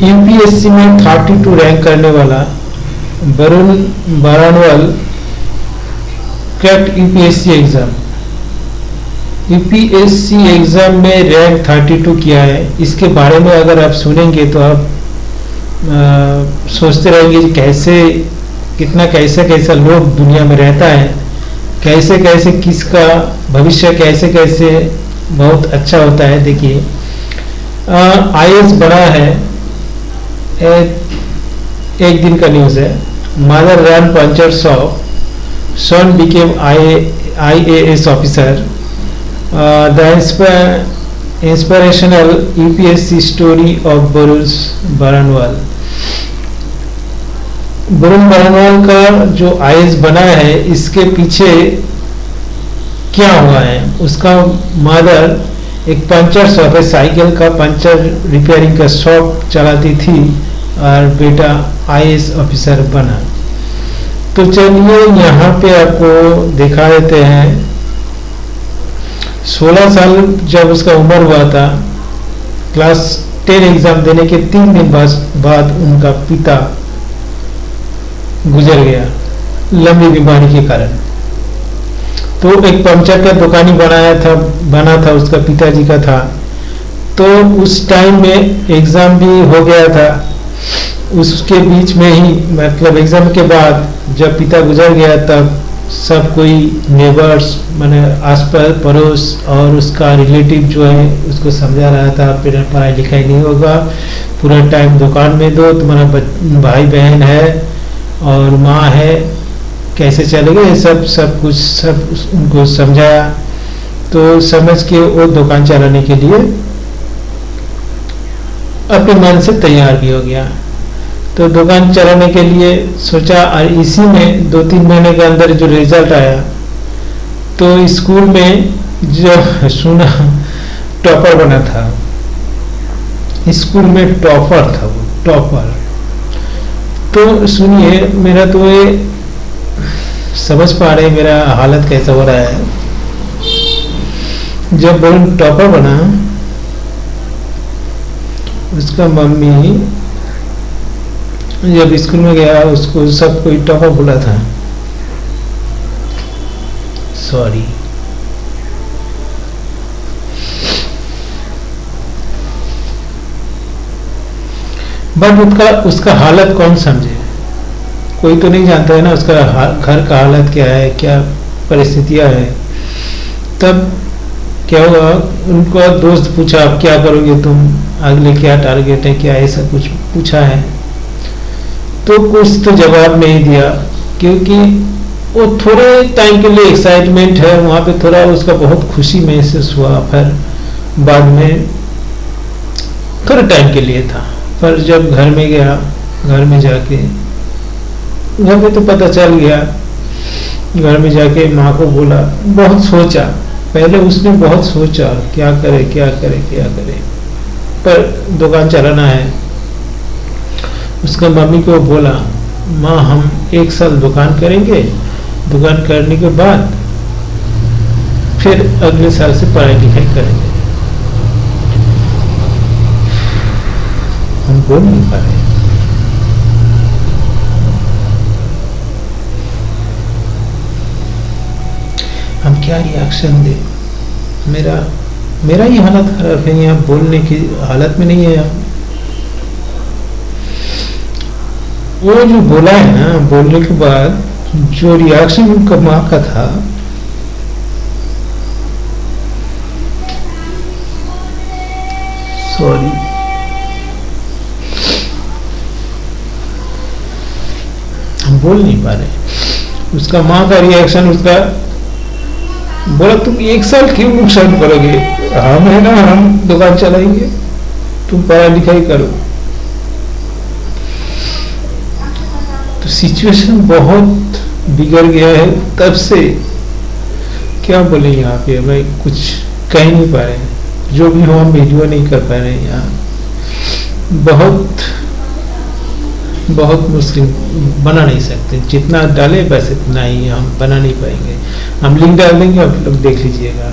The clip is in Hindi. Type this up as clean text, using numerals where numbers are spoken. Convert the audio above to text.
यूपीएससी में 32 रैंक करने वाला Varun Baranwal cracked UPSC exam. UPSC exam में रैंक 32 किया है। इसके बारे में अगर आप सुनेंगे तो आप सोचते रहेंगे कि कैसे कैसा लोग दुनिया में रहता है, कैसे कैसे किसका भविष्य कैसे कैसे बहुत अच्छा होता है। देखिए, आईएएस बना है, एक दिन का न्यूज़ है। Mother run puncture shop, son became IAS officer. The inspirational UPSC story of Varun Baranwal का जो आईएएस बना है, इसके पीछे क्या हुआ है। उसका मदर एक पंचर शॉप है, साइकिल का पंचर रिपेयरिंग का शॉप चलाती थी और बेटा आईएएस ऑफिसर बना। तो चलिए यहाँ पे आपको दिखा देते हैं। 16 साल जब उसका उम्र हुआ था, क्लास 10 एग्जाम देने के 3 दिन बाद उनका पिता गुजर गया लंबी बीमारी के कारण। तो एक पंचर का दुकान ही बना था उसका पिताजी का था। तो उस टाइम में एग्जाम भी हो गया था। उसके बीच में ही मतलब एग्जाम के बाद जब पिता गुजर गया, तब सब कोई नेबर्स माने आस पड़ोस और उसका रिलेटिव जो है उसको समझा रहा था, फिर पढ़ाई लिखाई नहीं होगा, पूरा टाइम दुकान में दो, तुम्हारा भाई बहन है और माँ है, कैसे चलेगा ये सब कुछ उनको समझाया। तो समझ के वो दुकान चलाने के लिए अपने मन से तैयार भी हो गया। तो दुकान चलाने के लिए सोचा, और इसी में 2-3 महीने के अंदर जो रिजल्ट आया, तो स्कूल में जो सुना टॉपर बना था, स्कूल में टॉपर था वो, टॉपर। तो सुनिए, मेरा तो ये समझ पा रहे मेरा हालत कैसा हो रहा है। जब वो टॉपर बना, उसका मम्मी जब स्कूल में गया, उसको सब कोई टॉपर बोला था, सॉरी। बट उसका हालत कौन समझे, कोई तो नहीं जानता है ना उसका घर का हालत क्या है, क्या परिस्थितियां है। तब क्या हुआ, उनका दोस्त पूछा, आप क्या करोगे तुम, अगले क्या टारगेट है, क्या ऐसा कुछ पूछा है। तो कुछ तो जवाब नहीं दिया, क्योंकि वो थोड़े टाइम के लिए एक्साइटमेंट है वहाँ पे, थोड़ा उसका बहुत खुशी महसूस हुआ, फिर बाद में थोड़े टाइम के लिए था। पर जब घर में गया, घर में जाके घर में तो पता चल गया, घर में जाके माँ को बोला, बहुत सोचा, पहले उसने बहुत सोचा क्या करे क्या करे क्या करे, पर दुकान चलाना है। उसका मम्मी को बोला, माँ हम 1 साल दुकान करेंगे, दुकान करने के बाद फिर अगले साल से पढ़ाई लिखाई करेंगे। हम बोल नहीं पा रहे, हम क्या रिएक्शन दे। मेरा ही हालत खराब है, यहाँ बोलने की हालत में नहीं है। यहाँ वो जो बोला है ना, बोलने के बाद जो रिएक्शन उनका माँ का था, सॉरी, हम बोल नहीं पा रहे। उसका माँ का रिएक्शन, उसका बोला, तुम 1 साल क्यों नुकसान करोगे, हम है ना, हम दुकान चलाएंगे, तुम पढ़ाई लिखाई करो। तो सिचुएशन बहुत बिगड़ गया है तब से। क्या बोले यहाँ पे, भाई कुछ कह नहीं पा रहे, जो भी हो हम वीडियो नहीं कर पा रहे हैं यहाँ। बहुत मुश्किल, बना नहीं सकते, जितना डाले बस इतना ही, हम बना नहीं पाएंगे। हम लिंक डाल देंगे, आप लोग देख लीजिएगा।